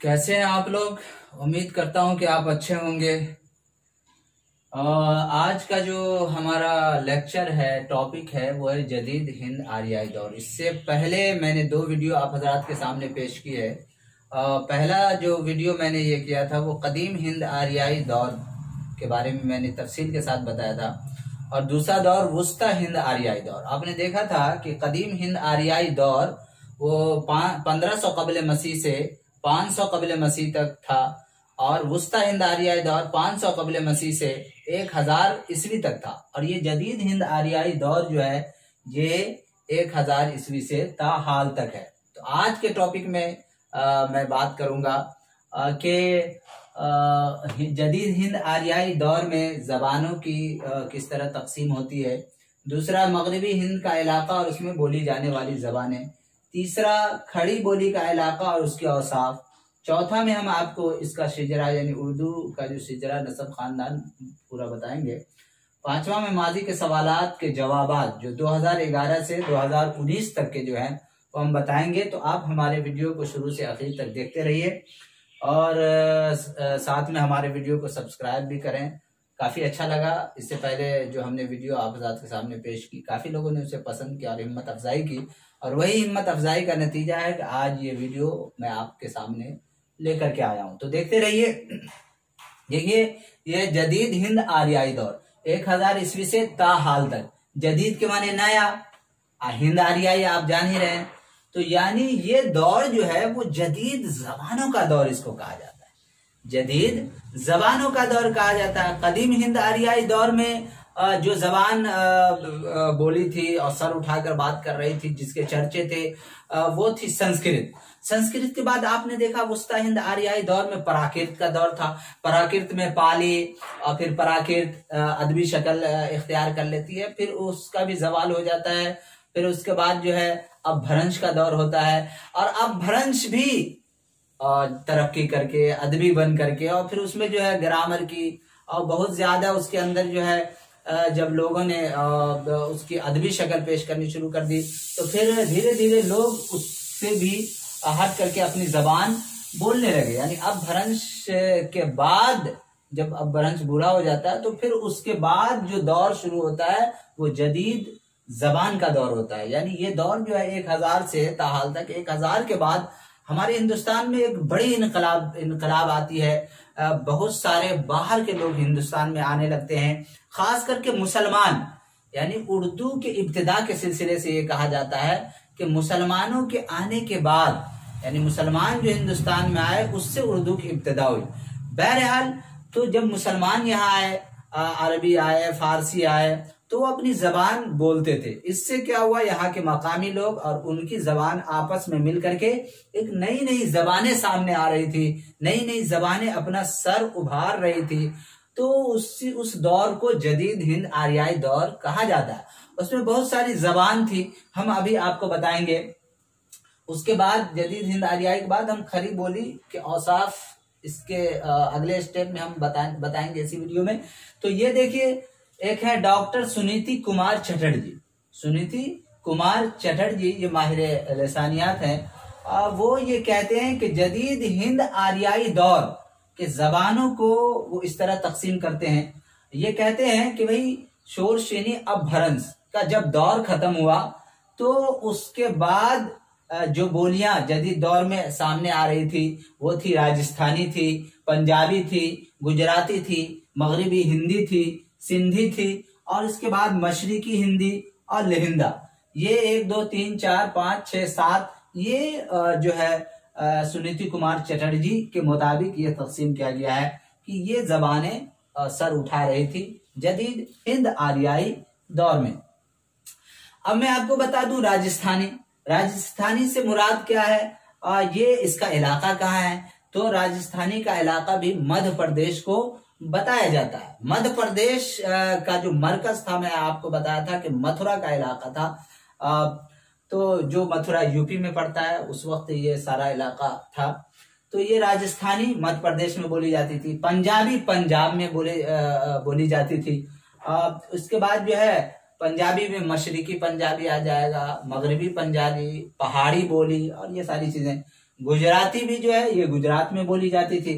कैसे हैं आप लोग। उम्मीद करता हूं कि आप अच्छे होंगे। आज का जो हमारा लेक्चर है, टॉपिक है, वो है जदीद हिंद आर्याई दौर। इससे पहले मैंने 2 वीडियो आप हजरात के सामने पेश की है। पहला जो वीडियो मैंने ये किया था वो कदीम हिंद आर्याई दौर के बारे में मैंने तफसील के साथ बताया था, और दूसरा दौर वुस्ता हिंद आर्याई दौर। आपने देखा था कि कदीम हिंद आर्याई दौर वो 1500 कबल मसीह से 500 कबल मसीह तक था, और वुस्ता हिंद आर्याई दौर 500 कबल मसीह से 1000 ईस्वी तक था। और ये जदीद हिंद आर्याई दौर जो है ये 1000 ईस्वी से ताहाल तक है। तो आज के टॉपिक में मैं बात करूंगा कि जदीद हिंद आर्याई दौर में जबानों की किस तरह तकसीम होती है। दूसरा, मगरबी हिंद का इलाका और उसमें बोली जाने वाली जबानें। तीसरा, खड़ी बोली का इलाका और उसके औसाफ। चौथा में हम आपको इसका शिजरा यानी उर्दू का जो शिजरा नस्ब खानदान पूरा बताएंगे। पांचवा में माजी के सवालात के जवाबात जो 2011 से 2019 तक के जो हैं वो हम बताएंगे। तो आप हमारे वीडियो को शुरू से आखिर तक देखते रहिए, और साथ में हमारे वीडियो को सब्सक्राइब भी करें। काफी अच्छा लगा। इससे पहले जो हमने वीडियो आप के सामने पेश की, काफी लोगों ने उसे पसंद किया और हिम्मत अफजाई की, और वही हिम्मत अफजाई का नतीजा है कि आज ये वीडियो मैं आपके सामने लेकर के आया हूं। तो देखते रहिए। देखिए, ये जदीद हिंद आर्याई दौर 1000 ईस्वी से ताहाल तक। जदीद के माने नया, हिंद आर्याई आप जान ही रहे हैं। तो यानी ये दौर जो है वो जदीद जबानों का दौर इसको कहा जाता है। जदीद जबानों का दौर कहा जाता है। कदीम हिंद आर्याई दौर में जो जबान बोली थी और सर उठाकर बात कर रही थी, जिसके चर्चे थे, वो थी संस्कृत। संस्कृत के बाद आपने देखा वुस्ता हिंद आर्याई दौर में प्राकृत का दौर था। प्राकृत में पाली, और फिर प्राकृत अदबी शक्ल इख्तियार कर लेती है, फिर उसका भी जवाल हो जाता है। फिर उसके बाद जो है अपभ्रंश का दौर होता है, और अपभ्रंश भी तरक्की करके अदबी बन करके, और फिर उसमें जो है ग्रामर की और बहुत ज्यादा उसके अंदर जो है जब लोगों ने उसकी अदबी शक्ल पेश करनी शुरू कर दी, तो फिर धीरे धीरे लोग उससे भी हट करके अपनी जबान बोलने लगे। यानी अपभ्रंश के बाद जब अपभ्रंश बुरा हो जाता है तो फिर उसके बाद जो दौर शुरू होता है वो जदीद जबान का दौर होता है। यानी ये दौर जो है 1000 से ताहाल तक। 1000 के बाद हमारे हिंदुस्तान में एक बड़ी इनकलाब आती है। बहुत सारे बाहर के लोग हिंदुस्तान में आने लगते हैं, खास करके मुसलमान। यानी उर्दू के इब्तिदा के सिलसिले से ये कहा जाता है कि मुसलमानों के आने के बाद, यानी मुसलमान जो हिंदुस्तान में आए उससे उर्दू की इब्तिदा हुई। बहरहाल, तो जब मुसलमान यहाँ आए, अरबी आए, फारसी आए, तो वो अपनी जबान बोलते थे। इससे क्या हुआ, यहाँ के मकामी लोग और उनकी जबान आपस में मिल करके एक नई नई जबानें सामने आ रही थी, नई नई जबानें अपना सर उभार रही थी। तो उस दौर को जदीद हिंद आर्याई दौर कहा जाता है। उसमें बहुत सारी जबान थी, हम अभी आपको बताएंगे। उसके बाद जदीद हिंद आर्याई के बाद हम खड़ी बोली के औसाफ इसके अगले स्टेप में हम बताएंगे इसी वीडियो में। तो ये देखिए, एक है डॉक्टर सुनीति कुमार चटर्जी। सुनीति कुमार चटर्जी ये माहिर लसानियात हैं। वो ये कहते हैं कि जदीद हिंद आर्याई दौर के जबानों को वो इस तरह तकसीम करते हैं। ये कहते हैं कि भाई शोरशीनी अपभ्रंश का जब दौर खत्म हुआ तो उसके बाद जो बोलियां जदीद दौर में सामने आ रही थी वो थी राजस्थानी थी, पंजाबी थी, गुजराती थी, मगरबी हिंदी थी, सिंधी थी, और इसके बाद मशरिकी हिंदी और लहिंदा। ये 1 2 3 4 5 6 7 ये जो है सुनीति कुमार चटर्जी के मुताबिक ये तकसीम किया गया है कि ये जबानें सर उठा रही थी जदीद हिंद आर्याई दौर में। अब मैं आपको बता दूं राजस्थानी से मुराद क्या है, ये इसका इलाका कहाँ है। तो राजस्थानी का इलाका भी मध्य प्रदेश को बताया जाता है। मध्य प्रदेश का जो मरकज था, मैं आपको बताया था कि मथुरा का इलाका था। तो जो मथुरा यूपी में पड़ता है, उस वक्त ये सारा इलाका था। तो ये राजस्थानी मध्य प्रदेश में बोली जाती थी, पंजाबी पंजाब में बोली जाती थी। उसके बाद जो है पंजाबी में मशरिकी पंजाबी आ जाएगा, मगरबी पंजाबी, पहाड़ी बोली और ये सारी चीजें। गुजराती भी जो है ये गुजरात में बोली जाती थी।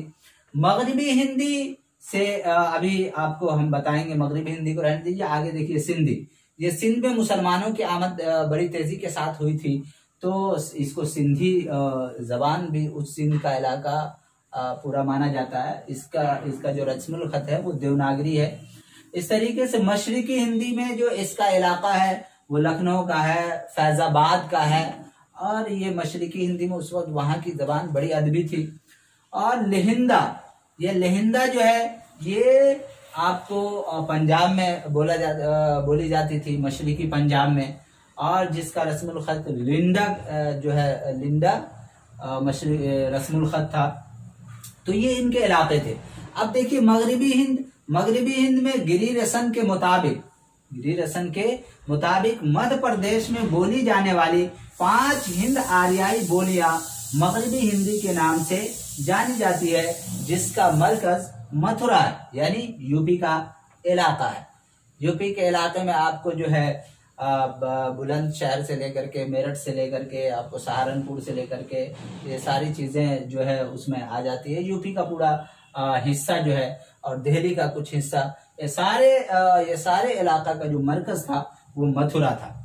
मगरिबी हिंदी से अभी आपको हम बताएंगे, मगरिबी हिंदी को रहने दीजिए, आगे देखिए सिंधी। ये सिंध में मुसलमानों की आमद बड़ी तेजी के साथ हुई थी, तो इसको सिंधी जबान भी उस सिंध का इलाका पूरा माना जाता है। इसका जो रस्मुल खत है वो देवनागरी है। इस तरीके से मशरिकी हिंदी में जो इसका इलाका है वो लखनऊ का है, फैजाबाद का है, और ये मशरिकी हिंदी में उस वक्त वहां की जबान बड़ी अदबी थी। और लहिंदा, ये लहिंदा जो है ये आपको पंजाब में बोली जाती थी, मशरिकी पंजाब में, और जिसका रस्मुल खत लिंडा जो है, लिंडा रस्मुल खत था। तो ये इनके इलाके थे। अब देखिए मगरिबी हिंद में गिरी रसन के मुताबिक मध्य प्रदेश में बोली जाने वाली 5 हिंद आर्याई बोलियां मगरिबी हिंदी के नाम से जानी जाती है, जिसका मरकज मथुरा है, यानी यूपी का इलाका है। यूपी के इलाके में आपको जो है बुलंदशहर से लेकर के, मेरठ से लेकर के, आपको सहारनपुर से लेकर के, ये सारी चीजें जो है उसमें आ जाती है। यूपी का पूरा हिस्सा जो है और दिल्ली का कुछ हिस्सा, ये सारे इलाका का जो मरकज था वो मथुरा था।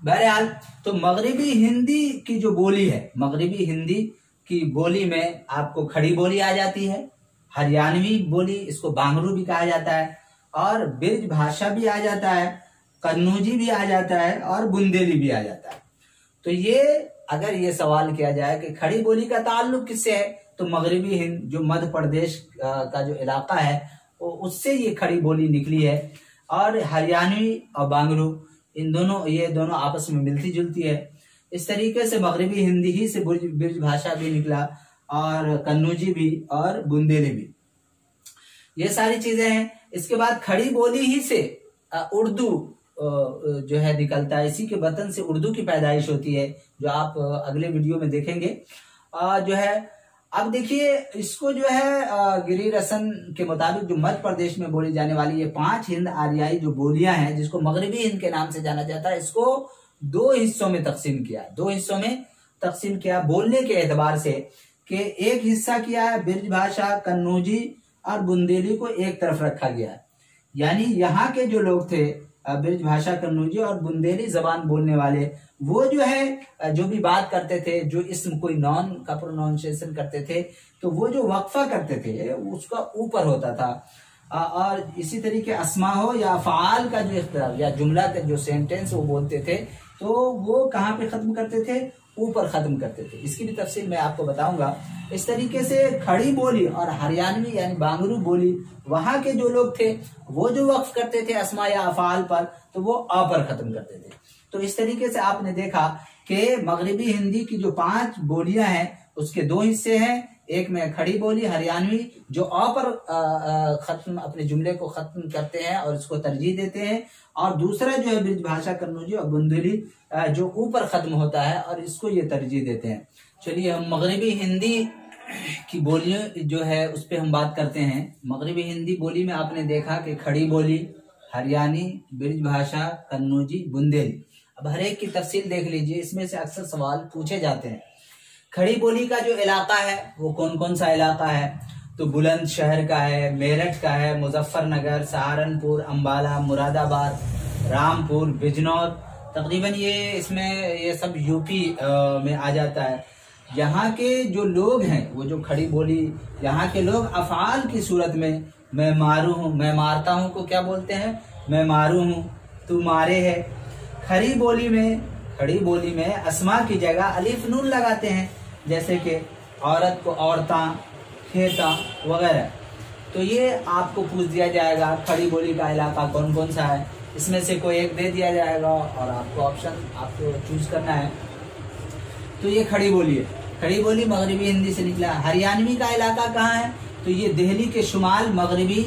बहरहाल तो मगरिबी हिंदी की जो बोली है, मगरिबी हिंदी की बोली में आपको खड़ी बोली आ जाती है, हरियाणवी बोली, इसको बांगरू भी कहा जाता है, और ब्रिज भाषा भी आ जाता है, कन्नौजी भी आ जाता है, और बुंदेली भी आ जाता है। तो ये अगर ये सवाल किया जाए कि खड़ी बोली का ताल्लुक किससे है, तो मगरिबी हिंद जो मध्य प्रदेश का जो इलाका है उससे ये खड़ी बोली निकली है। और हरियाणवी और बांगरू ये दोनों आपस में मिलती जुलती है। इस तरीके से मगरिबी हिंदी ही से ब्रिज भाषा भी निकला, और कन्नौजी भी, और बुंदेली भी, ये सारी चीजें हैं। इसके बाद खड़ी बोली ही से उर्दू जो है निकलता है। इसी के वतन से उर्दू की पैदाइश होती है, जो आप अगले वीडियो में देखेंगे। जो है अब देखिए इसको जो है गिरी रसन के मुताबिक जो मध्य प्रदेश में बोली जाने वाली ये 5 हिंद आर्याई जो बोलियां हैं, जिसको मगरिबी हिंद के नाम से जाना जाता है, इसको 2 हिस्सों में तकसीम किया बोलने के एतबार से, कि एक हिस्सा किया है ब्रिज भाषा, कन्नौजी और बुंदेली को एक तरफ रखा गया है। यानी यहाँ के जो लोग थे ब्रिज भाषा, कन्नौजी और बुंदेली जबान बोलने वाले, वो जो है जो भी बात करते थे, जो इसम कोई नॉन का प्रोनाउंसिएशन करते थे, तो वो जो वक्फा करते थे उसका ऊपर होता था। और इसी तरीके अस्मा हो या फ़आल का जो इख्तिलाफ या जुमला का जो सेंटेंस वो बोलते थे, तो वो कहाँ पे खत्म करते थे, ऊपर खत्म करते थे। इसकी भी तफसील मैं आपको बताऊंगा। इस तरीके से खड़ी बोली और हरियाणवी यानी बांगरू बोली, वहां के जो लोग थे वो जो वक्फ करते थे अस्मा या अफ़आल पर, तो वो अ पर खत्म करते थे। तो इस तरीके से आपने देखा कि मगरिबी हिंदी की जो 5 बोलियां हैं उसके 2 हिस्से हैं। एक में खड़ी बोली हरियाणवी जो अ पर खत्म अपने जुमले को खत्म करते हैं और इसको तरजीह देते हैं, और दूसरा जो है ब्रिज भाषा, कन्नौजी और बुंदेली जो ऊपर खत्म होता है और इसको ये तरजीह देते हैं। चलिए हम मगरिबी हिंदी की बोलियां जो है उस पर हम बात करते हैं। मगरिबी हिंदी बोली में आपने देखा कि खड़ी बोली, हरियाणी, ब्रिज भाषा, कन्नौजी, बुंदेली। अब हर एक की तफसील देख लीजिए, इसमें से अक्सर सवाल पूछे जाते हैं। खड़ी बोली का जो इलाका है वो कौन कौन सा इलाका है, तो बुलंदशहर का है, मेरठ का है, मुजफ्फरनगर, सहारनपुर, अंबाला, मुरादाबाद, रामपुर, बिजनौर, तकरीबन ये सब यूपी में आ जाता है। यहाँ के जो लोग हैं वो जो खड़ी बोली, यहाँ के लोग अफ़आल की सूरत में मैं मारू हूँ, मैं मारता हूँ को क्या बोलते हैं, मैं मारू हूँ, तू मारे है। खड़ी बोली में अस्मा की जगह अलिफ नून लगाते हैं, जैसे कि औरत को औरता, खेता वगैरह। तो ये आपको पूछ दिया जाएगा खड़ी बोली का इलाका कौन कौन सा है, इसमें से कोई एक दे दिया जाएगा और आपको ऑप्शन आपको चूज करना है। तो ये खड़ी बोली है। खड़ी बोली मगरिबी हिंदी से निकला। हरियाणवी का इलाका कहाँ है, तो ये दिल्ली के शुमाल मगरिबी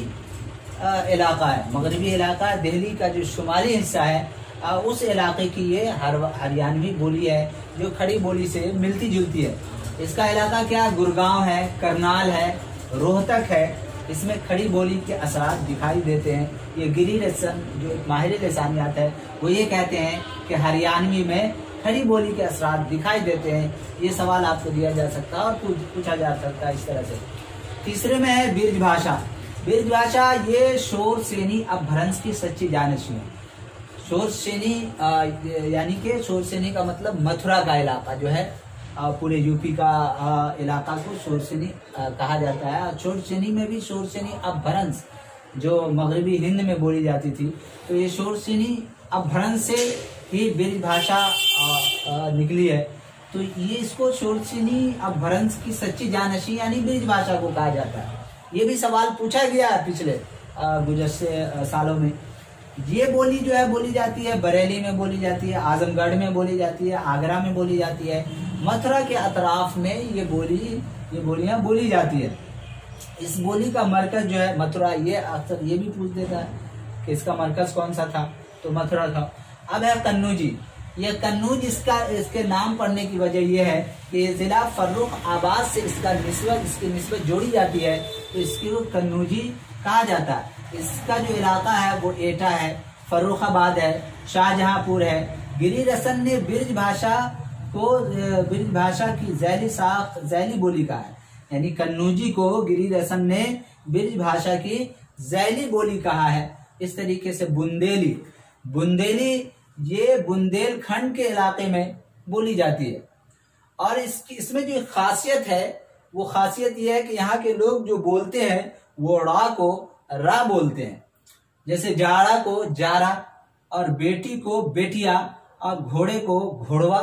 इलाका है। मगरिबी इलाका दिल्ली का जो शुमाली हिस्सा है उस इलाके की ये हरियाणवी बोली है, जो खड़ी बोली से मिलती जुलती है। इसका इलाका क्या, गुड़गांव है, करनाल है, रोहतक है। इसमें खड़ी बोली के असरात दिखाई देते हैं। ये गिरी रसन जो एक माहिर लिसानियात है वो ये कहते हैं कि हरियाणवी में खड़ी बोली के असरात दिखाई देते हैं? ये सवाल आपको दिया जा सकता है और पूछा जा सकता है इस तरह से। तीसरे में है बिरज भाषा। बिरज भाषा ये शोर सेनी अपभ्रंश की सच्ची जानशी है। शोर सेनी यानी कि शोर सेनी का मतलब मथुरा का इलाका जो है, पूरे यूपी का इलाका को शोर सेनी कहा जाता है। शोर सेनी में भी शोर सेनी अपभ्रंश जो मगरबी हिंद में बोली जाती थी, तो ये शोर सेनी अपभ्रंश से ही ब्रिज भाषा निकली है। तो ये इसको शोर सेनी अपभ्रंश की सच्ची जानशी यानी ब्रिज भाषा को कहा जाता है। ये भी सवाल पूछा गया है पिछले गुज़श्ते सालों में। ये बोली जो है बोली जाती है बरेली में बोली जाती है, आजमगढ़ में बोली जाती है, आगरा में बोली जाती है, मथुरा के अतराफ में ये बोलियां बोली जाती है। इस बोली का मरकज जो है मथुरा, ये अक्सर ये भी पूछ देता है कि इसका मरकज कौन सा था, तो मथुरा था। अब है कन्नौजी। ये कन्नौज इसके नाम पड़ने की वजह यह है कि जिला फर्रुखाबाद से इसकी निस्बत जोड़ी जाती है, तो इसकी वो कन्नौजी कहा जाता है। इसका जो इलाका है वो एटा है, फर्रुखाबाद है, शाहजहांपुर है। गिरी रसन ने ब्रिज भाषा की ज़ैली बोली कहा है, यानी कन्नौजी को गिरी रसन ने ब्रिज भाषा की ज़ैली बोली कहा है। इस तरीके से बुंदेली ये बुंदेलखंड के इलाके में बोली जाती है। और इसमें जो खासियत है वो खासियत ये है कि यहाँ के लोग जो बोलते हैं वो रा को रा बोलते हैं। जैसे जाड़ा को जारा और बेटी को बेटिया और घोड़े को घोड़वा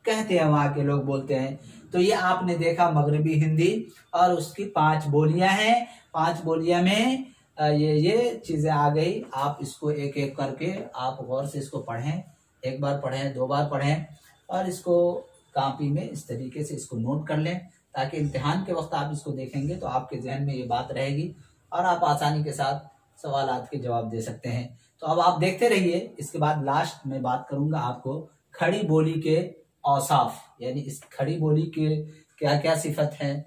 कहते हैं, वहां के लोग बोलते हैं। तो ये आपने देखा मगरबी हिंदी और उसकी 5 बोलियां हैं। 5 बोलियां में ये चीजें आ गई। आप इसको एक एक करके आप गौर से इसको पढ़ें, 1 बार पढ़ें, 2 बार पढ़ें और इसको कॉपी में इस तरीके से इसको नोट कर लें, ताकि इम्तिहान के वक्त आप इसको देखेंगे तो आपके जहन में ये बात रहेगी और आप आसानी के साथ सवालात के जवाब दे सकते हैं। तो अब आप देखते रहिए। इसके बाद लास्ट में बात करूंगा आपको खड़ी बोली के औसाफ, यानी इस खड़ी बोली के क्या क्या सिफत है,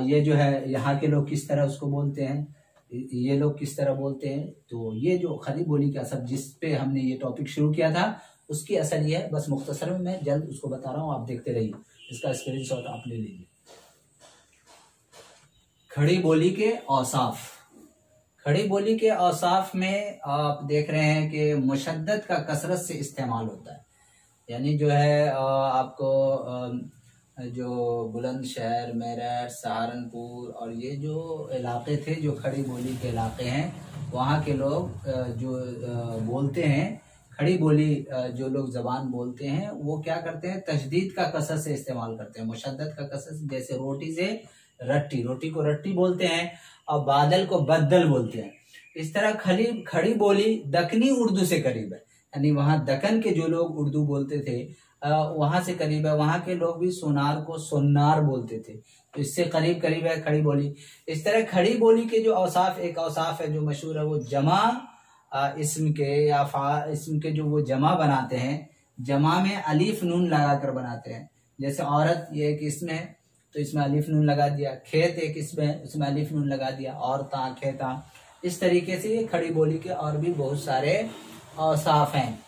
ये जो है यहाँ के लोग किस तरह उसको बोलते हैं, ये लोग किस तरह बोलते हैं। तो ये जो खड़ी बोली का असर जिस पे हमने ये टॉपिक शुरू किया था उसकी असर ये है। बस मुख्तसर में मैं जल्द उसको बता रहा हूँ, आप देखते रहिए। इसका स्क्रीनशॉट आप ले लीजिए। खड़ी बोली के औसाफ। खड़ी बोली के औसाफ में आप देख रहे हैं कि मुशद्दद का कसरत से इस्तेमाल होता है, यानी जो है आपको जो बुलंदशहर, मेरठ, सहारनपुर और ये जो इलाके थे जो खड़ी बोली के इलाके हैं, वहाँ के लोग जो बोलते हैं खड़ी बोली, जो लोग जबान बोलते हैं वो क्या करते हैं, तशदीद का कसरत से इस्तेमाल करते हैं। मुशद्दद का कसरत, जैसे रोटी से रट्टी, रोटी को रट्टी बोलते हैं और बादल को बद्दल बोलते हैं। इस तरह खड़ी बोली दक्कनी उर्दू से करीब है, यानी वहाँ दक्कन के जो लोग उर्दू बोलते थे वहां से करीब है। वहां के लोग भी सोनार को सोनार बोलते थे, तो इससे करीब है खड़ी बोली। इस तरह खड़ी बोली के जो औसाफ, एक औसाफ है जो मशहूर है, वो जमा इस्म के या इस्म के जो वो जमा बनाते हैं, जमा में अलीफ नून लगाकर बनाते हैं। जैसे औरत ये एक इसम है तो इसमें अलीफ नून लगा दिया, खेत एक इसम है उसमें अलीफ नून लगा दिया, औरता खेता। इस तरीके से ये खड़ी बोली के और भी बहुत सारे औसाफ हैं।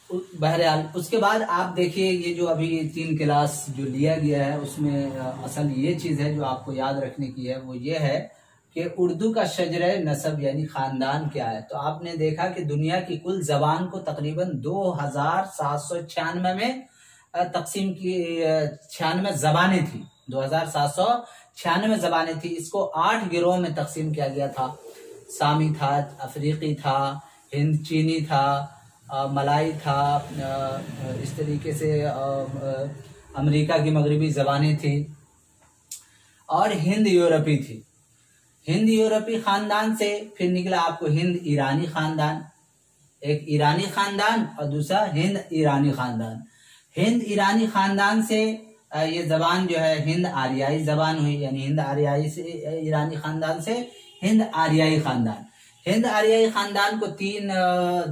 बहरहाल उसके बाद आप देखिए ये जो अभी 3 क्लास जो लिया गया है उसमें असल ये चीज है जो आपको याद रखने की है, वो ये है कि उर्दू का शजरे नसब यानी खानदान क्या है। तो आपने देखा कि दुनिया की कुल जबान को तकरीबन 2796 में तकसीम की, 96 जबानें थी, 2796 जबानें थी। इसको 8 गिरोह में तकसीम किया गया था। सामी था, अफ्रीकी था, हिंद चीनी था, मलाई था, इस तरीके से अमेरिका की मगरबी जबानें थी और हिंद यूरोपी थी। हिंद यूरोपी खानदान से फिर निकला आपको हिंद ईरानी खानदान, एक ईरानी खानदान और दूसरा हिंद ईरानी खानदान। हिंद ईरानी खानदान से ये जबान जो है हिंद आर्याई जबान हुई, यानी हिंद आर्याई से ईरानी खानदान से हिंद आर्याई खानदान। हिंद आर्याई खानदान को 3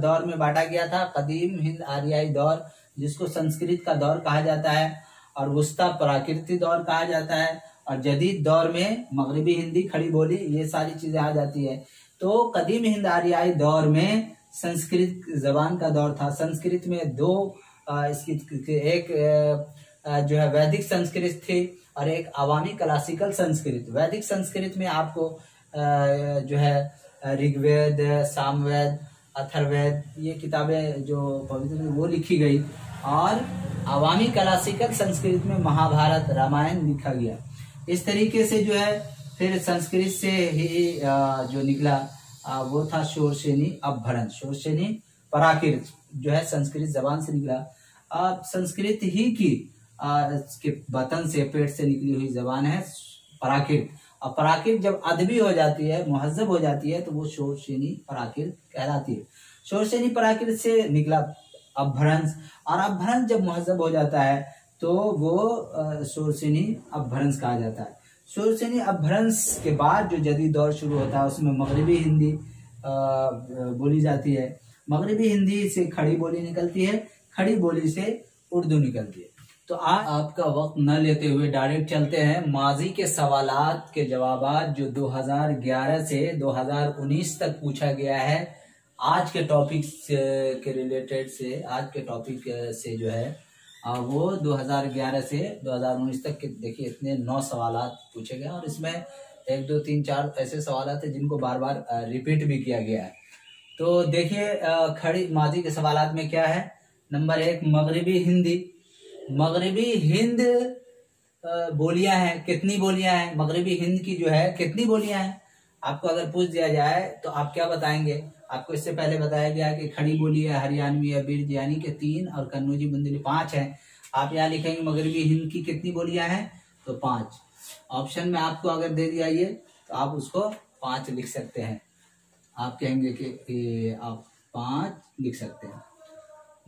दौर में बांटा गया था। कदीम हिंद आर्याई दौर जिसको संस्कृत का दौर कहा जाता है, और वुस्ता प्राकृतिक दौर कहा जाता है, और जदीद दौर में मगरबी हिंदी, खड़ी बोली, ये सारी चीजें आ जाती है। तो कदीम हिंद आर्याई दौर में संस्कृत जबान का दौर था। संस्कृत में 2 इसकी एक जो है वैदिक संस्कृत थी और एक अवामी क्लासिकल संस्कृत। वैदिक संस्कृत में आपको जो है ऋग्वेद, सामवेद, अथर्ववेद ये किताबें जो पवित्र वो लिखी गई, और अवामी क्लासिकल संस्कृत में महाभारत, रामायण लिखा गया। इस तरीके से जो है फिर संस्कृत से ही जो निकला वो था शोरसेनी अपभ्रंश। शोरसेनी प्राकृत जो है संस्कृत जबान से निकला। अब संस्कृत ही की के वतन से, पेट से निकली हुई जबान है प्राकृत। और प्राकृत जब अदबी हो जाती है, मुहज्जब हो जाती है, तो वो शोरसेनी प्राकृत कहलाती है। शोरसेनी प्राकृत से निकला अपभ्रंश, और अपभ्रंश जब मुहज्जब हो जाता है तो वो शोरसेनी अपभ्रंश कहा जाता है। शोरसेनी अपभ्रंश के बाद जो जदीद दौर शुरू होता है उसमें मगरिबी हिंदी बोली जाती है। मगरिबी हिंदी से खड़ी बोली निकलती है, खड़ी बोली से उर्दू निकलती है। तो आज आपका वक्त न लेते हुए डायरेक्ट चलते हैं माजी के सवालात के जवाबात जो 2011 से 2019 तक पूछा गया है। आज के टॉपिक के रिलेटेड से, आज के टॉपिक से जो है वो 2011 से 2019 तक के देखिए इतने 9 सवालात पूछे गए, और इसमें 1 2 3 4 ऐसे सवालात हैं जिनको बार बार रिपीट भी किया गया है। तो देखिए खड़ी माजी के सवालात में क्या है। नंबर 1 मगरिबी हिंदी। मगरिबी हिंद बोलियां हैं, कितनी बोलियां हैं मगरिबी हिंद की जो है, कितनी बोलियां हैं? आपको अगर पूछ दिया जाए तो आप क्या बताएंगे? आपको इससे पहले बताया गया कि खड़ी बोली है, हरियाणवी है, बिरज यानी कि 3, और कन्नौजी बुंदेली 5 है। आप यहाँ लिखेंगे मगरिबी हिंद की कितनी बोलियां हैं, तो 5। ऑप्शन में आपको अगर दे दिया ये तो आप उसको 5 लिख सकते हैं। आप कहेंगे कि आप 5 लिख सकते हैं।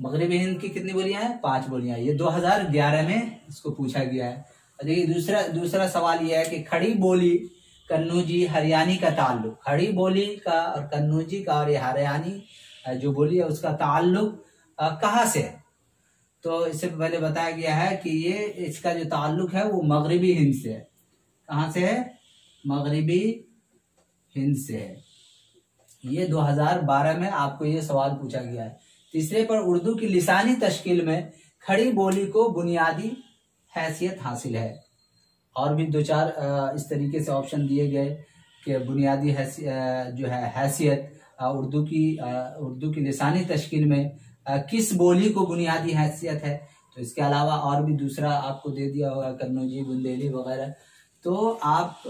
मगरिबी हिंद की कितनी बोलियां हैं? 5 बोलियां। ये 2011 में इसको पूछा गया है। और देखिए दूसरा सवाल ये है कि खड़ी बोली कन्नौजी हरियाणी का ताल्लुक। खड़ी बोली का और कन्नौजी का और ये हरियाणी जो बोली है उसका ताल्लुक कहाँ से है? तो इससे पहले बताया गया है कि ये इसका जो ताल्लुक है वो मगरिबी हिंद से है। कहाँ से है? मगरिबी हिंद से है। ये 2012 में आपको ये सवाल पूछा गया है। तीसरे पर उर्दू की लिसानी तश्कील में खड़ी बोली को बुनियादी हैसियत हासिल है। और भी 2-4 इस तरीके से ऑप्शन दिए गए कि बुनियादी जो है हैसियत उर्दू की लिसानी तश्कील में किस बोली को बुनियादी हैसियत है। तो इसके अलावा और भी दूसरा आपको दे दिया होगा कन्नौजी, बुंदेली वगैरह। तो आप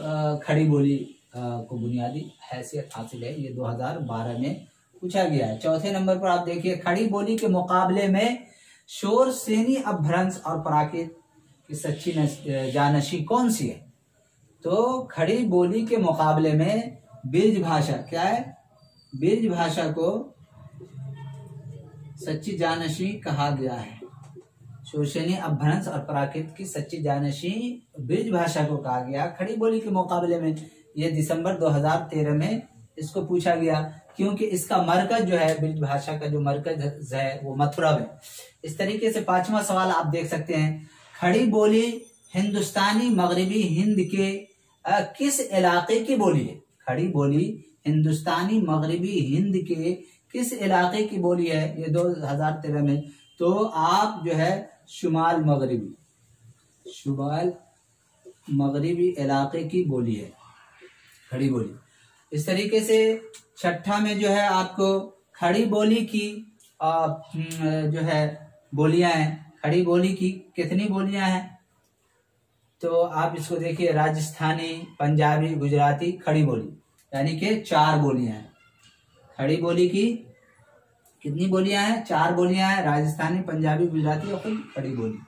खड़ी बोली को बुनियादी हैसियत हासिल है, ये 2012 में पूछा गया है। चौथे नंबर पर आप देखिए खड़ी बोली के मुकाबले में शोरसेनी अपभ्रंश और प्राकृत की सच्ची जानशी कौन सी है? तो खड़ी बोली के मुकाबले में बिरज भाषा, क्या है? बिरज भाषा को सच्ची जानशी कहा गया है। शोरसेनी अपभ्रंश और प्राकृत की सच्ची जानशी बिरज भाषा को कहा गया। खड़ी बोली के मुकाबले में ये दिसंबर 2013 में इसको पूछा गया, क्योंकि इसका मरकज जो है, ब्रिज भाषा का जो मरकज है वो मथुरा में। इस तरीके से 5वां सवाल आप देख सकते हैं। खड़ी बोली हिंदुस्तानी मगरिबी हिंद के किस इलाके की बोली है? खड़ी बोली हिंदुस्तानी मगरिबी हिंद के किस इलाके की बोली है? ये 2013 में। तो आप जो है शुमाल मगरिबी इलाके की बोली है खड़ी बोली। इस तरीके से 6ठा में जो है आपको खड़ी बोली की जो है बोलियां हैं। खड़ी बोली की कितनी बोलियां हैं? तो आप इसको देखिए, राजस्थानी, पंजाबी, गुजराती, खड़ी बोली, यानी कि 4 बोलियां हैं। खड़ी बोली की कितनी बोलियां हैं? 4 बोलियां हैं, राजस्थानी, पंजाबी, गुजराती और खड़ी बोली।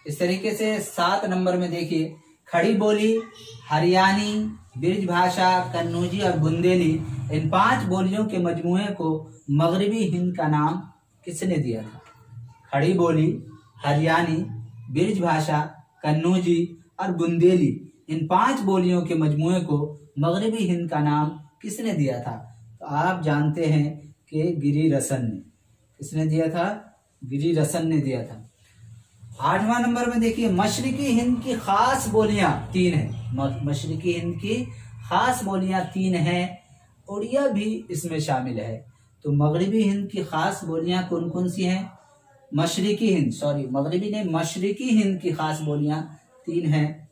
इस तरीके से 7 नंबर में देखिए खड़ी बोली हरियाणी, ब्रिज भाषा, कन्नौजी और बुंदेली, इन 5 बोलियों के मजमूए को मगरिबी हिंद का नाम किसने दिया था? खड़ी बोली हरियाणी, ब्रिज भाषा, कन्नौजी और बुंदेली, इन 5 बोलियों के मजमूए को मगरिबी हिंद का नाम किसने दिया था? तो आप जानते हैं कि गिरी रसन ने। किसने दिया था? गिरी रसन ने दिया था। 8वां नंबर में देखिए मशरिकी हिंद की खास बोलियां 3 हैं। मशरिकी हिंद की खास बोलियां 3 हैं, उड़िया भी इसमें शामिल है। तो मगरिबी हिंद की खास बोलियां कौन कौन सी हैं? मशरिकी हिंद, सॉरी मगरिबी नहीं, मशरिकी हिंद की खास बोलियां 3 हैं।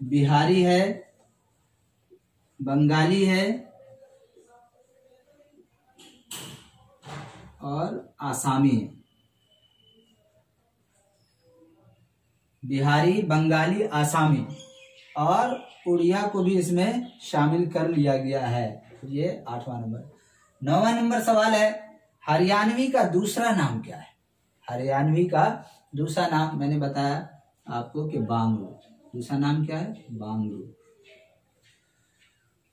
बिहारी है, बंगाली है और आसामी है। बिहारी, बंगाली, आसामी और उड़िया को भी इसमें शामिल कर लिया गया है। ये 8वां नंबर। 9वां नंबर सवाल है, हरियाणवी का दूसरा नाम क्या है? हरियाणवी का दूसरा नाम मैंने बताया आपको कि बांग्लू। दूसरा नाम क्या है? बांग्लू।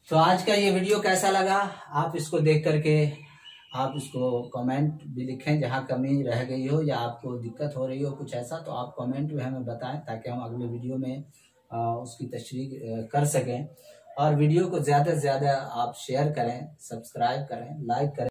तो आज का ये वीडियो कैसा लगा, आप इसको देख करके आप इसको कमेंट भी लिखें, जहां कमी रह गई हो या आपको दिक्कत हो रही हो कुछ ऐसा, तो आप कमेंट में हमें बताएं ताकि हम अगले वीडियो में उसकी तशरीह कर सकें। और वीडियो को ज़्यादा से ज़्यादा आप शेयर करें, सब्सक्राइब करें, लाइक करें।